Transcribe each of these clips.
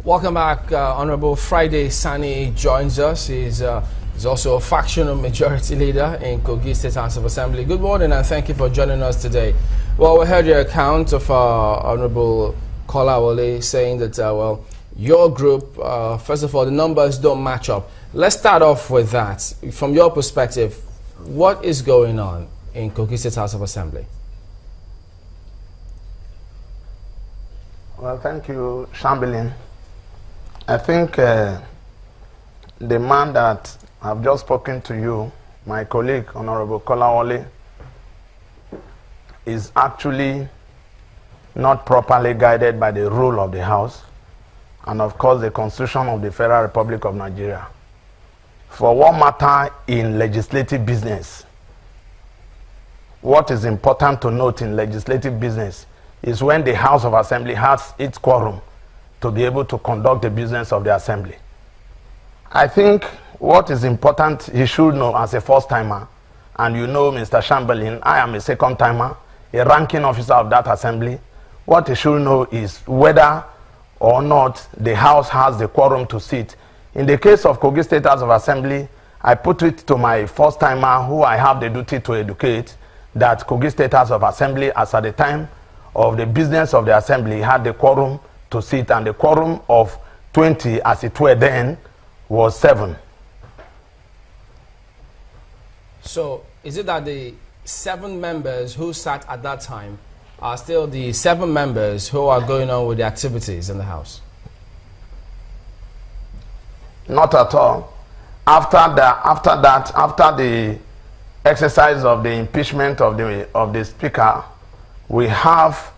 Welcome back. Honorable Friday Sanni joins us. He's also a factional majority leader in Kogi State House of Assembly. Good morning and thank you for joining us today. Well, we heard your account of Honorable Kolawole saying that, well, your group, first of all, the numbers don't match up. Let's start off with that. From your perspective, what is going on in Kogi State House of Assembly? Well, thank you, Chamberlain. I think the man that I've just spoken to you, my colleague, Honorable Kolawole, is actually not properly guided by the rule of the House and, of course, the Constitution of the Federal Republic of Nigeria. For what matter in legislative business, what is important to note in legislative business is when the House of Assembly has its quorum to be able to conduct the business of the Assembly. I think what is important he should know as a first-timer, and you know, Mr. Chamberlain, I am a second-timer, a ranking officer of that Assembly. What he should know is whether or not the House has the quorum to sit. In the case of Kogi State House of Assembly, I put it to my first-timer who I have the duty to educate that Kogi State House of Assembly, as at the time of the business of the Assembly, had the quorum to sit, and the quorum of 20, as it were then, was 7. So, is it that the 7 members who sat at that time are still the 7 members who are going on with the activities in the House? Not at all. After the exercise of the impeachment of the Speaker, we have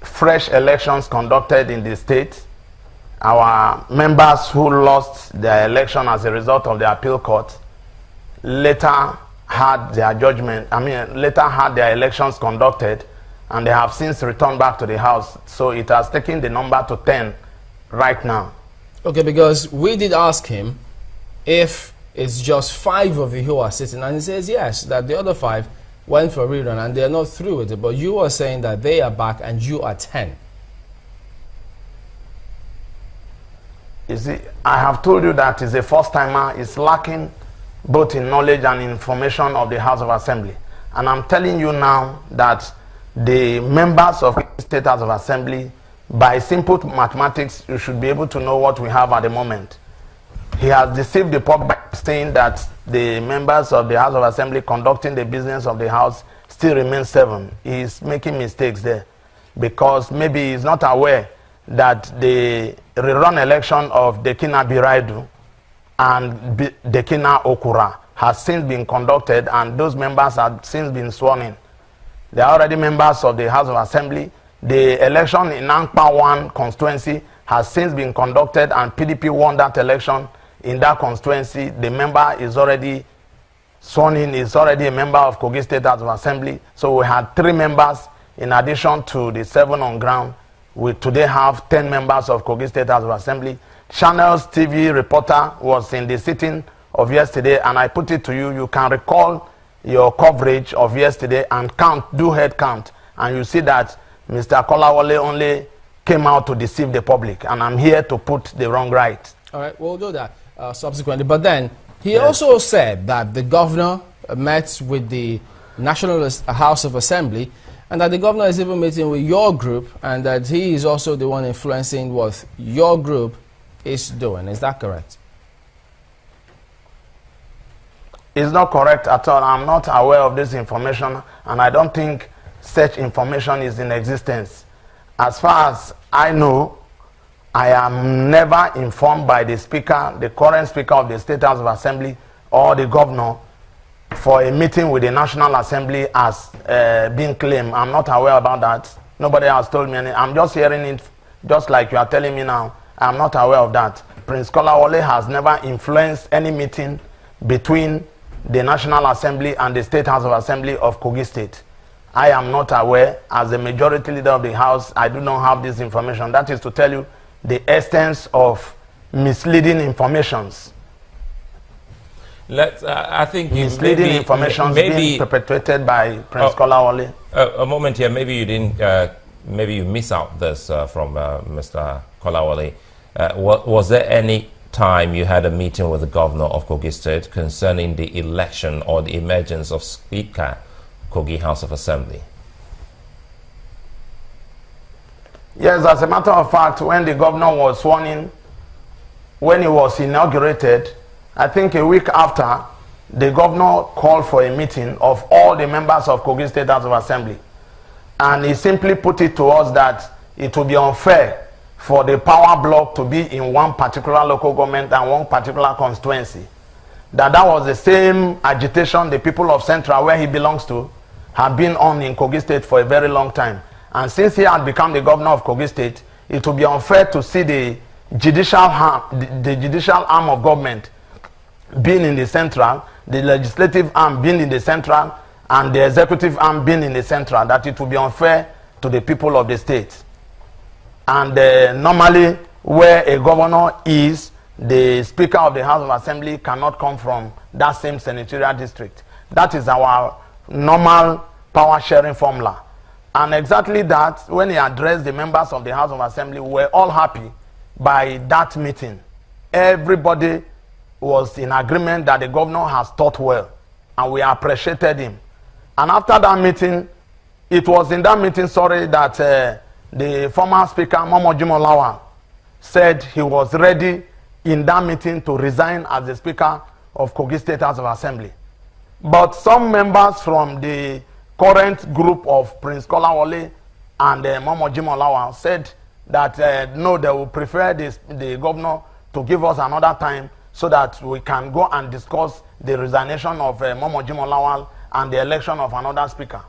fresh elections conducted in the state. Our members who lost their election as a result of the appeal court later had their later had their elections conducted, and they have since returned back to the House. So it has taken the number to 10 right now. Okay, because we did ask him if it's just 5 of you who are sitting, and he says yes, that the other 5 went for a rerun and they're not through with it, but you are saying that they are back and you are 10. You see, I have told you that is a first-timer, is lacking both in knowledge and information of the House of Assembly. And I'm telling you now that the members of the State House of Assembly, by simple mathematics, you should be able to know what we have at the moment. He has deceived the public by saying that the members of the House of Assembly conducting the business of the House still remain 7. He is making mistakes there, because maybe he is not aware that the rerun election of Dekina Biraidu and Dekina Okura has since been conducted, and those members have since been sworn in. They are already members of the House of Assembly. The election in Pt.1 constituency has since been conducted, and PDP won that election in that constituency. The member is already sworn in, is already a member of Kogi State House of Assembly. So we had 3 members in addition to the 7 on ground. We today have 10 members of Kogi State House of Assembly. Channels TV reporter was in the sitting of yesterday, and I put it to you, you can recall your coverage of yesterday and count, do head count, and you see that Mr. Kolawole only came out to deceive the public, and I'm here to put the wrong right. All right, we'll do that subsequently. But then he also said that the governor met with the National House of Assembly, and that the governor is even meeting with your group, and that he is also the one influencing what your group is doing. Is that correct? It's not correct at all. I'm not aware of this information, and I don't think such information is in existence. As far as I know, I am never informed by the Speaker, the current Speaker of the State House of Assembly, or the governor for a meeting with the National Assembly as being claimed. I'm not aware about that. Nobody has told me anything. I'm just hearing it just like you are telling me now. I'm not aware of that. Prince Kolawole has never influenced any meeting between the National Assembly and the State House of Assembly of Kogi State. I am not aware. As the majority leader of the House, I do not have this information. That is to tell you the extent of misleading informations. I think misleading information being perpetuated by Prince Kolawole. A moment here. Maybe you didn't. Maybe you miss out this from Mr. Kolawole. Was there any time you had a meeting with the governor of Kogi State concerning the election or the emergence of Speaker Kogi House of Assembly? Yes, as a matter of fact, when the governor was sworn in, when he was inaugurated, I think a week after, the governor called for a meeting of all the members of Kogi State House of Assembly. And he simply put it to us that it would be unfair for the power block to be in one particular local government and one particular constituency. That was the same agitation the people of Central, where he belongs to, have been on in Kogi State for a very long time. And since he had become the governor of Kogi State, it would be unfair to see the judicial arm of government being in the central, the legislative arm being in the central, and the executive arm being in the central, that it would be unfair to the people of the state. And normally, where a governor is, the Speaker of the House of Assembly cannot come from that same senatorial district. That is our normal power sharing formula. And exactly that, when he addressed the members of the House of Assembly, we were all happy by that meeting. Everybody was in agreement that the governor has taught well, and we appreciated him. And after that meeting, it was in that meeting, that the former Speaker, Momo Jimolawa, said he was ready in that meeting to resign as the Speaker of Kogi State House of Assembly. But some members from the current group of Prince Kolawole and Momo Jimolawa said that no, they will prefer the governor to give us another time so that we can go and discuss the resignation of Momo Jimolawa and the election of another speaker.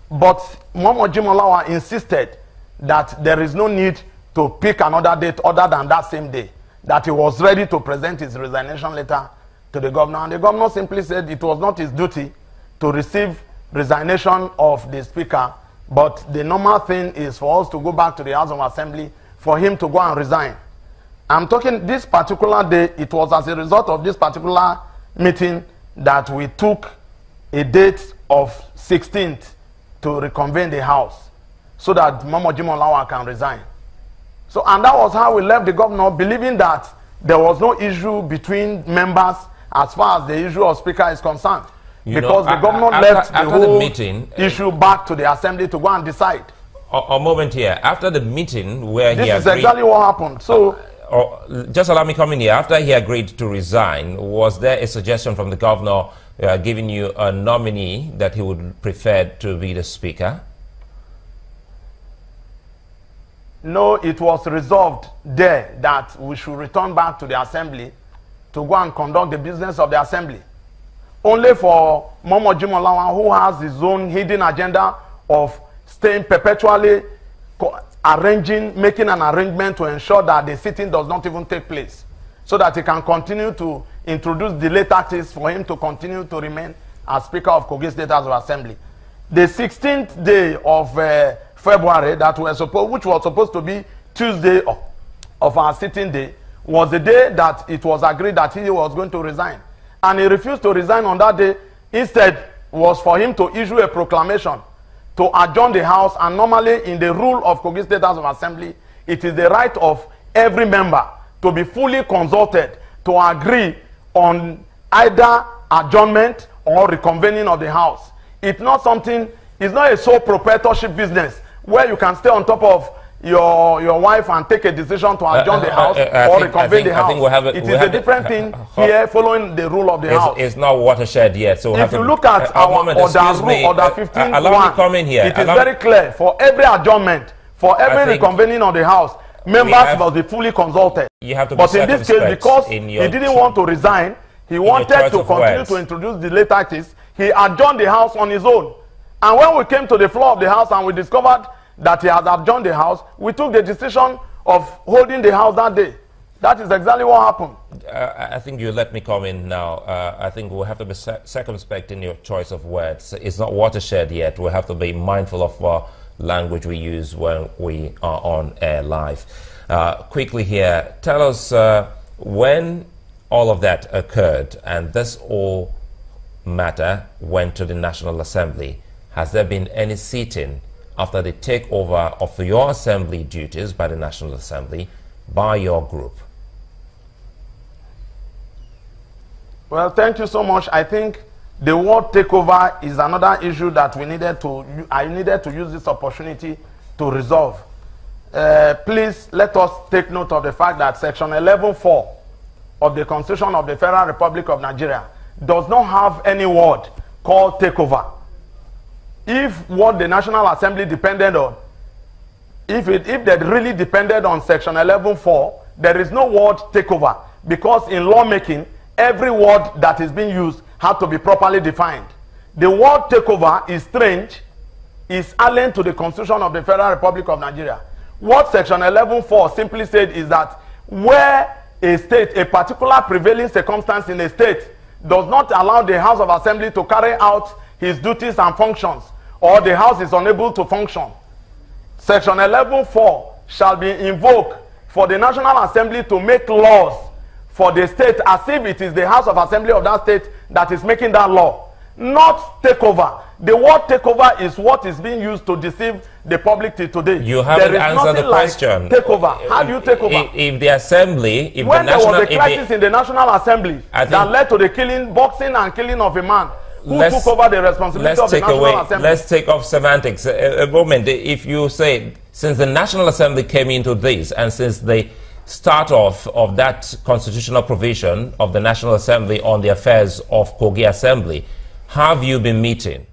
But Momo Jimolawa insisted that there is no need to pick another date other than that same day, that he was ready to present his resignation letter to the governor. And the governor simply said it was not his duty to receive resignation of the speaker, but the normal thing is for us to go back to the House of Assembly for him to go and resign. I'm talking this particular day, it was as a result of this particular meeting that we took a date of 16th to reconvene the House so that Momo Jimolawa can resign. So, and that was how we left the governor, believing that there was no issue between members as far as the issue of speaker is concerned. Because the governor left the whole issue back to the assembly to go and decide. A moment here. After the meeting where this is exactly what happened. So, just allow me come in here. After he agreed to resign, was there a suggestion from the governor giving you a nominee that he would prefer to be the speaker? No, it was resolved there that we should return back to the assembly to go and conduct the business of the assembly. Only for Momo Jimolawa, who has his own hidden agenda of staying perpetually making an arrangement to ensure that the sitting does not even take place, so that he can continue to introduce delay tactics for him to continue to remain as Speaker of Kogi State House of Assembly. The 16th day of February, which was supposed to be Tuesday of our sitting day, was the day that it was agreed that he was going to resign. And he refused to resign on that day. Instead, was for him to issue a proclamation to adjourn the House. And normally, in the rule of Kogi State House of Assembly, it is the right of every member to be fully consulted to agree on either adjournment or reconvening of the House. It's not something, it's not a sole proprietorship business where you can stay on top of your wife and take a decision to adjourn the House or reconvene the House. It is a different thing here, following the rule of the House. It's not watershed yet. So if you look at our order 15.1, it is very clear. For every adjournment, for every reconvening of the House, members must be fully consulted. But in this case, because he didn't want to resign, he wanted to continue to introduce the late tactics, he adjourned the House on his own. And when we came to the floor of the House and we discovered that he has adjourned the House, we took the decision of holding the House that day. That is exactly what happened. I think you let me come in now. I think we'll have to be circumspect in your choice of words. It's not watershed yet. We'll have to be mindful of language we use when we are on air live. Quickly here, tell us when all of that occurred and this all matter went to the National Assembly. Has there been any sitting after the takeover of your assembly duties by the National Assembly by your group? Well, thank you so much. I think the word takeover is another issue that I needed to use this opportunity to resolve. Please let us take note of the fact that Section 11(4) of the Constitution of the Federal Republic of Nigeria does not have any word called takeover. If what the National Assembly depended on, if they really depended on Section 11(4), there is no word takeover, because in lawmaking, every word that is being used has to be properly defined. The word takeover is strange, is alien to the Constitution of the Federal Republic of Nigeria. What Section 11(4) simply said is that where a state, a particular prevailing circumstance in a state, does not allow the House of Assembly to carry out his duties and functions, or the House is unable to function, Section 11(4) shall be invoked for the National Assembly to make laws for the state, as if it is the House of Assembly of that state that is making that law, not takeover. The word takeover is what is being used to deceive the public till today. You haven't answered the question. Like takeover. How do you take over? If the assembly, if when the there national, was a crisis in the National Assembly that led to the killing, boxing and killing of a man, who took over the responsibility of the National Assembly? Let's take off semantics a moment. If you say, since the National Assembly came into this, and since the start off of that constitutional provision of the National Assembly on the affairs of Kogi Assembly, have you been meeting?